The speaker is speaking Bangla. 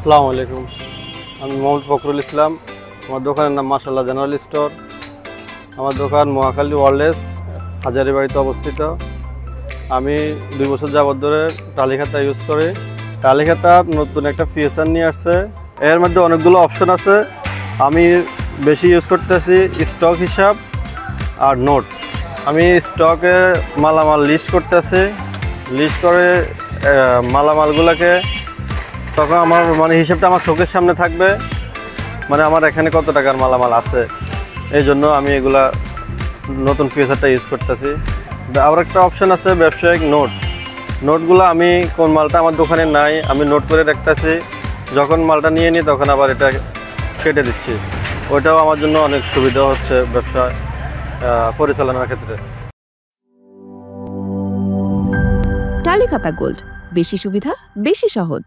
আসসালামু আলাইকুম। আমি মোহাম্মদ ফখরুল ইসলাম। আমার দোকানের নাম মাশাআল্লাহ জেনারেল স্টোর। আমার দোকান মহাখালী ওয়ারলেস হাজারীবাড়িতে অবস্থিত। আমি 2 বছর যাবত ধরে টালি খাতা ইউজ করি। টালি খাতার নতুন একটা ফিচার নিয়ে আসছে। এর মধ্যে অনেকগুলো অপশন আছে। আমি বেশি ইউজ করতেছি স্টক হিসাব আর নোট। আমি স্টকে মালামাল লিস্ট করতেছি। লিস্ট করে মালামালগুলোকে তখন আমার হিসাবটা আমার চোখের সামনে থাকবে, আমার এখানে কত টাকার মালামাল আছে। এই জন্য আমি এগুলা নতুন ফিচারটা ইউজ করতেছি। আবার একটা অপশন আছে ব্যবসায়িক নোট। নোটগুলো আমি কোন মালটা আমার দোকানে নাই আমি নোট করে রাখতেছি, যখন মালটা নিয়ে নিই তখন আবার এটা কেটে দিচ্ছি। ওইটাও আমার জন্য অনেক সুবিধা হচ্ছে ব্যবসা পরিচালনার ক্ষেত্রে। টালি খাতা গোল্ড, বেশি সুবিধা বেশি সহজ।